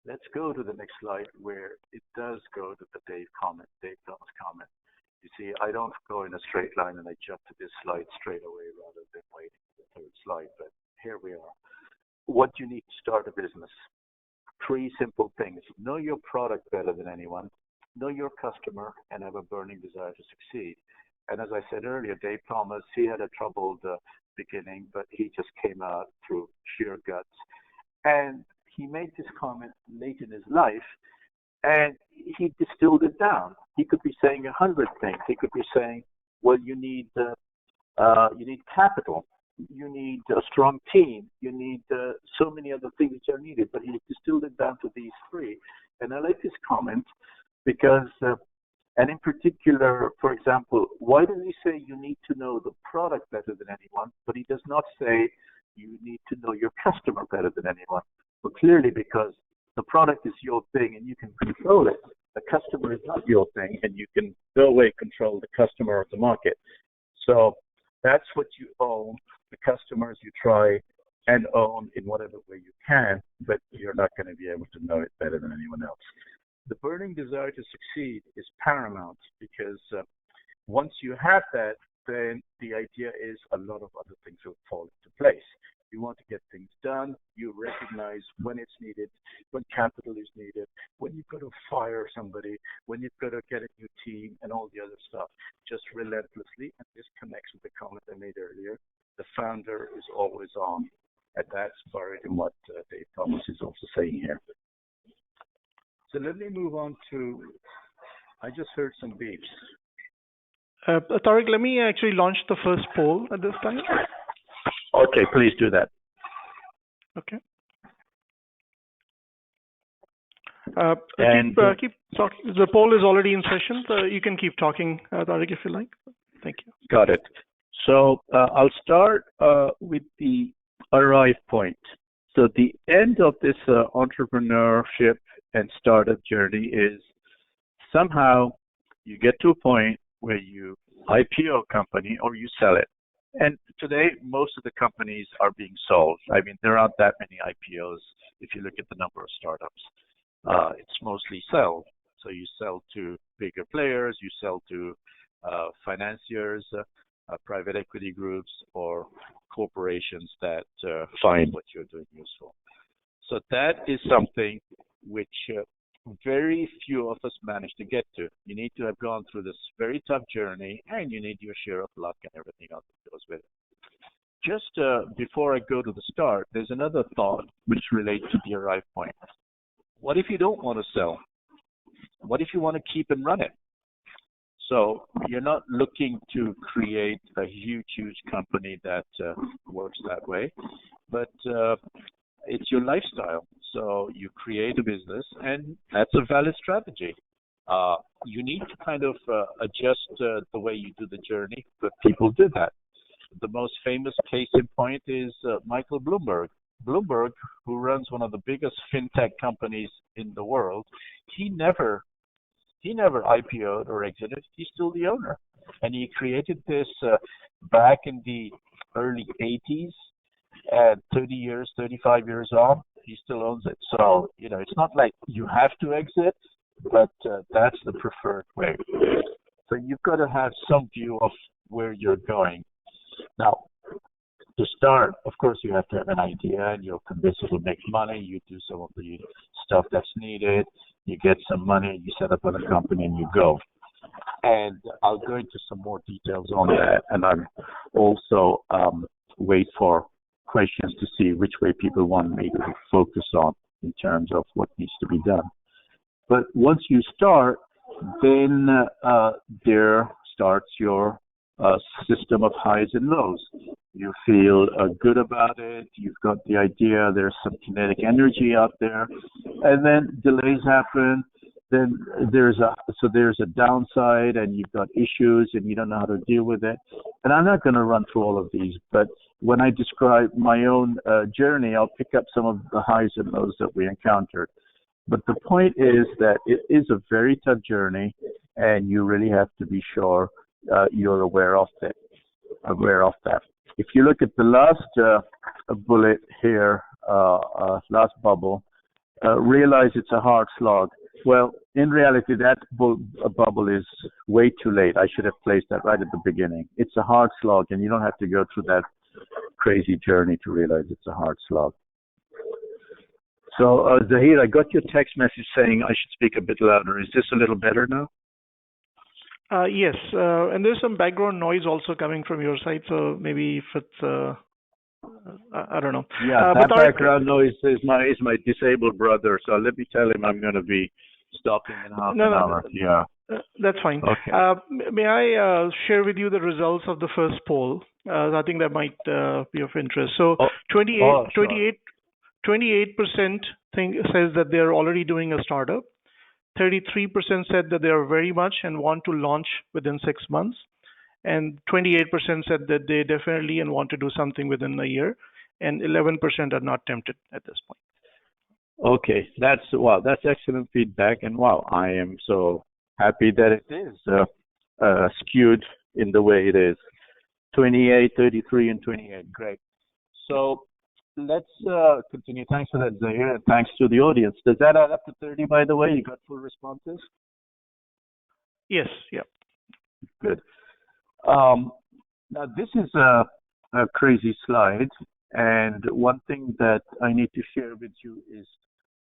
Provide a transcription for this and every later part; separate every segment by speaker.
Speaker 1: Let's go to the next slide where it does go to the Dave Thomas comment. You see, I don't go in a straight line and I jump to this slide straight away rather than waiting for the third slide, but here we are. What you need to start a business. 3 simple things. Know your product better than anyone, know your customer, and have a burning desire to succeed. And as I said earlier, Dave Thomas, he had a troubled beginning, but he just came out through sheer guts. And he made this comment late in his life, and he distilled it down. He could be saying 100 things. He could be saying, well, you need capital. You need a strong team. You need so many other things that are needed, but he distilled it down to these 3. And I like this comment because, and in particular, for example, why does he say you need to know the product better than anyone, but he does not say you need to know your customer better than anyone? Well, clearly because the product is your thing and you can control it. The customer is not your thing and you can no way control the customer or the market. So that's what you own. The customers you try and own in whatever way you can, but you're not going to be able to know it better than anyone else. The burning desire to succeed is paramount because once you have that, then the idea is a lot of other things will fall into place. You want to get things done. You recognize when it's needed, when capital is needed, when you've got to fire somebody, when you've got to get a new team and all the other stuff, just relentlessly. And this connects with the comment I made earlier. The founder is always on. And that's buried in what Dave Thomas is also saying here. So let me move on to, I just heard some beeps.
Speaker 2: Tariq, let me actually launch the first poll at this time.
Speaker 1: Okay, please do that.
Speaker 2: Okay. Keep talking. The poll is already in session. You can keep talking, Tariq, if you like. Thank you.
Speaker 1: Got it. So I'll start with the arrive point. So the end of this entrepreneurship and startup journey is somehow you get to a point where you IPO a company or you sell it. And today, most of the companies are being sold. I mean, there aren't that many IPOs if you look at the number of startups. It's mostly sell. So you sell to bigger players, you sell to financiers, private equity groups, or corporations that find what you're doing useful. So that is something which very few of us manage to get to. You need to have gone through this very tough journey, and you need your share of luck and everything else that goes with it. Just before I go to the start, there's another thought which relates to the arrive point. What if you don't want to sell? What if you want to keep and run it? So you're not looking to create a huge company that works that way, but it's your lifestyle. So you create a business, and that's a valid strategy. You need to kind of adjust the way you do the journey, but people do that. The most famous case in point is Michael Bloomberg. Bloomberg, who runs one of the biggest fintech companies in the world, he never IPO'd or exited. He's still the owner. And he created this back in the early 80s, and 35 years on, he still owns it. So, it's not like you have to exit, but that's the preferred way. So you've got to have some view of where you're going. Now, to start, of course, you have to have an idea, and you're convinced it will make money. You do some of the stuff that's needed. You get some money, you set up a company, and you go. And I'll go into some more details on that, and I'm also wait for questions to see which way people want me to focus on in terms of what needs to be done. But once you start, then there starts your system of highs and lows. You feel good about it. You've got the idea. There's some kinetic energy out there, and then delays happen. Then there's a downside, and you've got issues, and you don't know how to deal with it. And I'm not going to run through all of these, but when I describe my own journey, I'll pick up some of the highs and lows that we encountered. But the point is that it is a very tough journey, and you really have to be sure you're aware of that. If you look at the last bullet here, last bubble, realize it's a hard slog. Well, in reality, that bubble is way too late. I should have placed that right at the beginning. It's a hard slog, and you don't have to go through that crazy journey to realize it's a hard slog. So, Zahir, I got your text message saying I should speak a bit louder. Is this a little better now?
Speaker 2: Yes, and there's some background noise also coming from your side, so maybe if it's, I don't know.
Speaker 1: Yeah, that background noise is my disabled brother, so let me tell him I'm going to be stopping in half an hour. Yeah.
Speaker 2: That's fine.
Speaker 1: Okay.
Speaker 2: May I share with you the results of the first poll? I think that might be of interest. So 28% says that they're already doing a startup. 33% said that they are very much and want to launch within 6 months. And 28% said that they definitely and want to do something within a year. And 11% are not tempted at this point.
Speaker 1: Okay, that's excellent feedback. And wow, I am so happy that it is skewed in the way it is. 28, 33, and 28. Great. So let's continue. Thanks for that, Zahir, and thanks to the audience. Does that add up to 30, by the way? You got full responses?
Speaker 2: Yes, yeah.
Speaker 1: Good. Now, this is a crazy slide, and one thing that I need to share with you is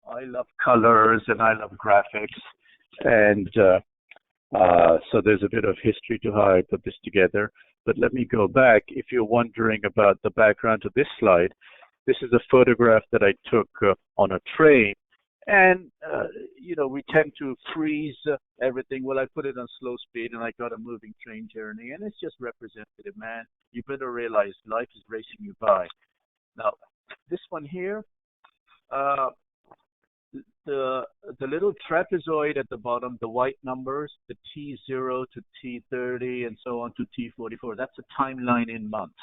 Speaker 1: I love colors and I love graphics, and so there's a bit of history to how I put this together. But let me go back. If you're wondering about the background to this slide, this is a photograph that I took on a train. And, we tend to freeze everything. Well, I put it on slow speed and I got a moving train journey. And it's just representative, man. You better realize life is racing you by. Now, this one here, the little trapezoid at the bottom, the white numbers, the T0 to T30 and so on to T44, that's a timeline in months.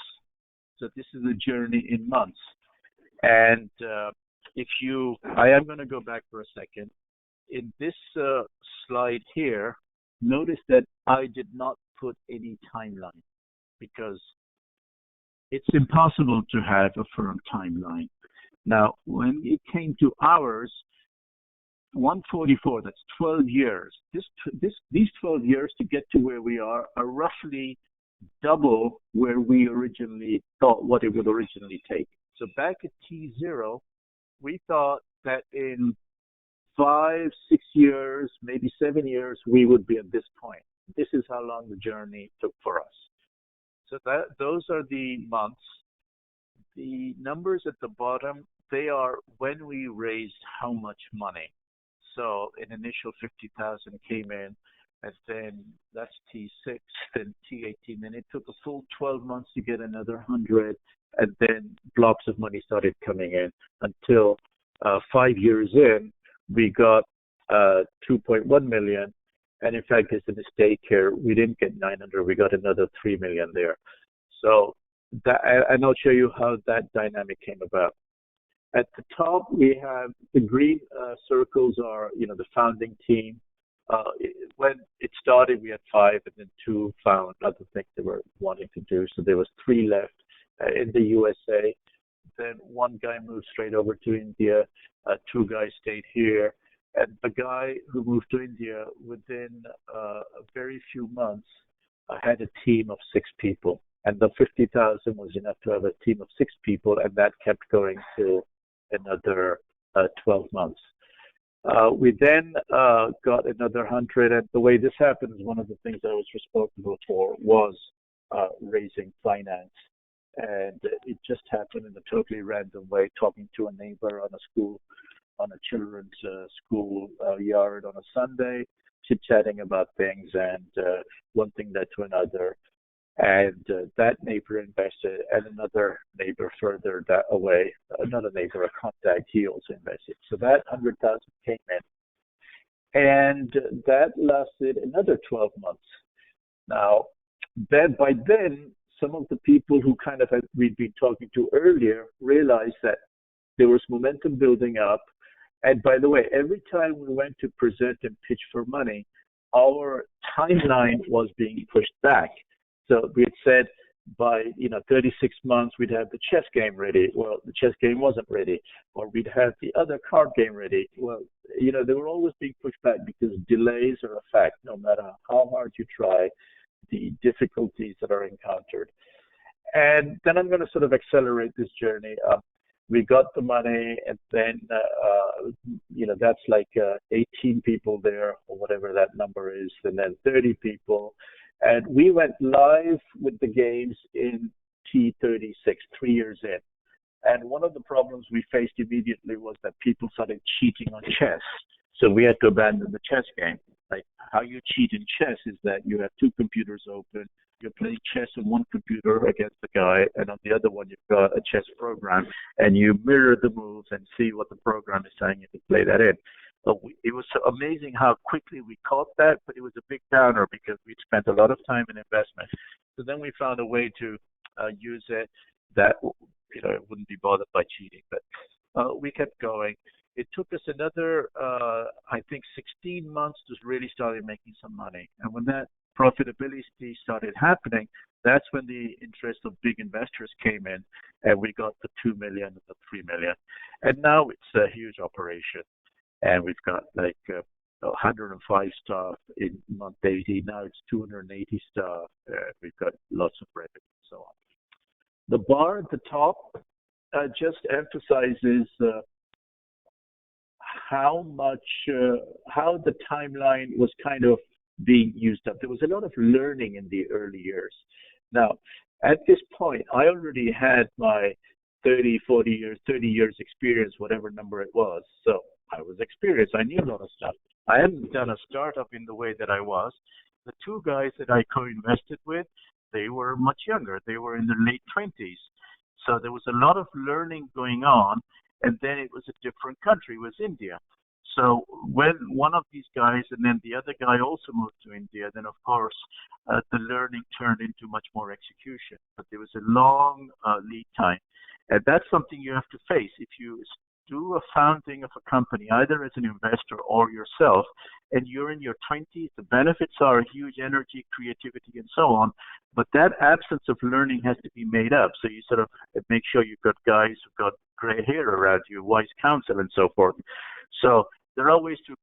Speaker 1: So this is a journey in months. And I am going to go back for a second. In this slide here, notice that I did not put any timeline because it's impossible to have a firm timeline. Now, when it came to hours, 144, that's 12 years. These 12 years to get to where we are roughly double where we originally thought what it would originally take. So back at T0, we thought that in 5, 6 years, maybe 7 years, we would be at this point. This is how long the journey took for us. So those are the months. The numbers at the bottom, they are when we raised how much money. So an initial 50,000 came in, and then that's T6, then T18, and it took a full 12 months to get another 100, and then blocks of money started coming in until 5 years in, we got 2.1 million. And in fact, there's a mistake here. We didn't get 900. We got another 3 million there. So and I'll show you how that dynamic came about. At the top, we have the green circles are, the founding team. When it started, we had 5, and then 2 found other things they were wanting to do. So there was 3 left in the USA. Then 1 guy moved straight over to India. 2 guys stayed here. And the guy who moved to India, within a very few months, had a team of 6 people. And the 50,000 was enough to have a team of 6 people, and that kept going till another 12 months. We then got another 100, and the way this happened is one of the things I was responsible for was raising finance. And it just happened in a totally random way, talking to a neighbor on a children's school yard on a Sunday, chit-chatting about things, and one thing led to another. And that neighbor invested, and another neighbor further that away, another neighbor, a contact, he also invested. So that 100,000 came in, and that lasted another 12 months. Now, by then, some of the people who kind of we'd been talking to earlier realized that there was momentum building up. And by the way, every time we went to present and pitch for money, our timeline was being pushed back. So we had said, by 36 months we'd have the chess game ready. Well, the chess game wasn't ready, or we'd have the other card game ready. Well, they were always being pushed back because delays are a fact. No matter how hard you try, the difficulties that are encountered. And then I'm going to sort of accelerate this journey. We got the money, and then that's like 18 people there, or whatever that number is, and then 30 people. And we went live with the games in T36, 3 years in. And one of the problems we faced immediately was that people started cheating on chess. So we had to abandon the chess game. Like, how you cheat in chess is that you have two computers open. You're playing chess on one computer against the guy, and on the other one you've got a chess program, and you mirror the moves and see what the program is saying and you play that in. It was so amazing how quickly we caught that, but it was a big downer because we'd spent a lot of time and investment. So then we found a way to use it that it wouldn't be bothered by cheating. But we kept going. It took us another, I think, 16 months to really start making some money. And when that profitability started happening, that's when the interest of big investors came in, and we got the 2 million and the 3 million. And now it's a huge operation. And we've got like 105 staff in month 80. Now it's 280 staff. We've got lots of revenue and so on. The bar at the top just emphasizes how the timeline was kind of being used up. There was a lot of learning in the early years. Now, at this point, I already had my 30 years experience, whatever number it was. So I was experienced. I knew a lot of stuff. I hadn't done a startup in the way that I was. The two guys that I co-invested with, they were much younger. They were in their late 20s. So there was a lot of learning going on. And then it was a different country. It was India. So when one of these guys and then the other guy also moved to India, then of course the learning turned into much more execution. But there was a long lead time. And that's something you have to face. If you do a founding of a company, either as an investor or yourself, and you're in your 20s, the benefits are huge energy, creativity, and so on. But that absence of learning has to be made up. So you sort of make sure you've got guys who've got gray hair around you, wise counsel, and so forth. So there are ways to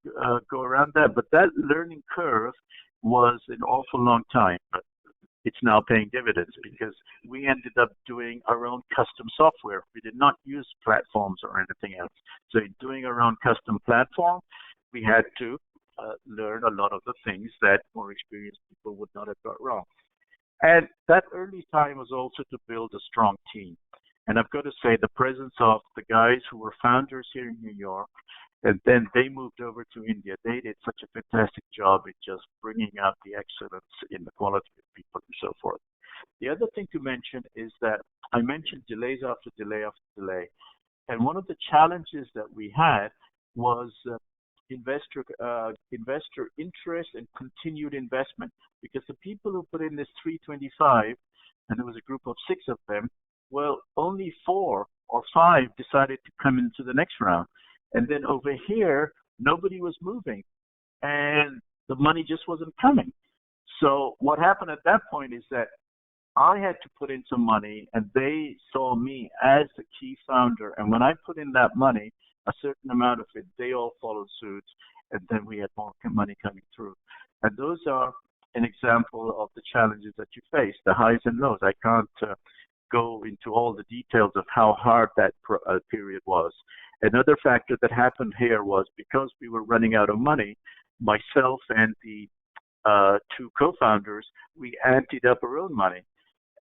Speaker 1: go around that. But that learning curve was an awful long time. But it's now paying dividends because we ended up doing our own custom software. We did not use platforms or anything else. So in doing our own custom platform, we had to learn a lot of the things that more experienced people would not have got wrong. And that early time was also to build a strong team. And I've got to say the presence of the guys who were founders here in New York, and then they moved over to India. They did such a fantastic job in just bringing out the excellence in the quality of people and so forth. The other thing to mention is that I mentioned delays after delay after delay. And one of the challenges that we had was investor interest and continued investment, because the people who put in this 325, and there was a group of 6 of them, well, only 4 or 5 decided to come into the next round. And then over here, nobody was moving, and the money just wasn't coming. So what happened at that point is that I had to put in some money, and they saw me as the key founder. And when I put in that money, a certain amount of it, they all followed suit, and then we had more money coming through. And those are an example of the challenges that you face, the highs and lows. I can't go into all the details of how hard that period was. Another factor that happened here was because we were running out of money, myself and the 2 co-founders, we anteed up our own money.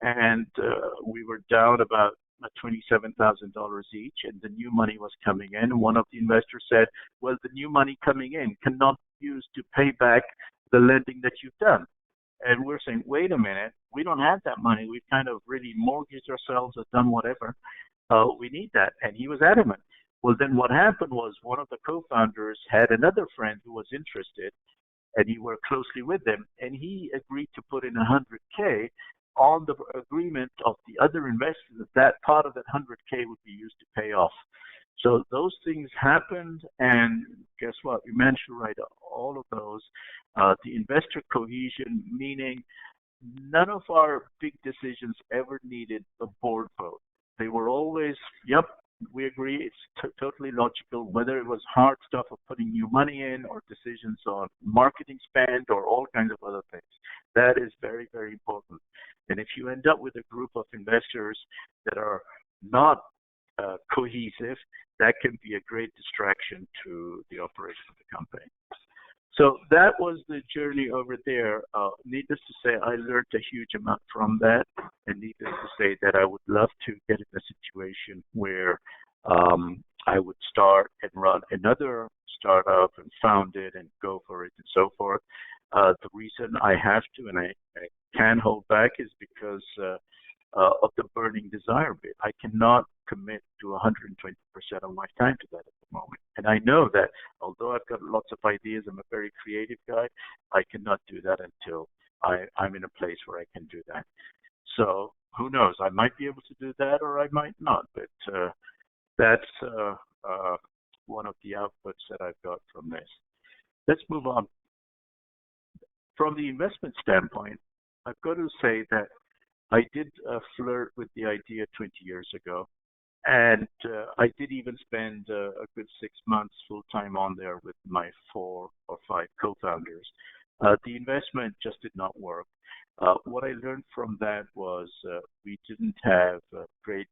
Speaker 1: And we were down about $27,000 each, and the new money was coming in. And one of the investors said, well, the new money coming in cannot be used to pay back the lending that you've done. And we're saying, wait a minute, we don't have that money. We've kind of really mortgaged ourselves or done whatever. We need that. And he was adamant. Well, then what happened was one of the co-founders had another friend who was interested, and he worked closely with them, and he agreed to put in $100K on the agreement of the other investors that part of that $100K would be used to pay off. So those things happened, and guess what? We managed to write all of those. The investor cohesion, meaning none of our big decisions ever needed a board vote. They were always, yep, we agree, it's totally logical, whether it was hard stuff of putting new money in or decisions on marketing spend or all kinds of other things. That is very, very important. And if you end up with a group of investors that are not cohesive, that can be a great distraction to the operation of the company. So that was the journey over there. Needless to say, I learned a huge amount from that. And needless to say that I would love to get in a situation where I would start and run another startup and found it and go for it and so forth. The reason I have to and I can hold back is because of the burning desire bit. I cannot commit to 120% of my time to that at the moment. And I know that although I've got lots of ideas, I'm a very creative guy, I cannot do that until I'm in a place where I can do that. So who knows? I might be able to do that or I might not. But that's one of the outputs that I've got from this. Let's move on. From the investment standpoint, I've got to say that I did flirt with the idea 20 years ago. And I did even spend a good 6 months full time on there with my 4 or 5 co-founders. The investment just did not work. What I learned from that was we didn't have great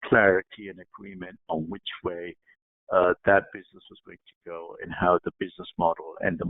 Speaker 1: clarity and agreement on which way that business was going to go and how the business model and the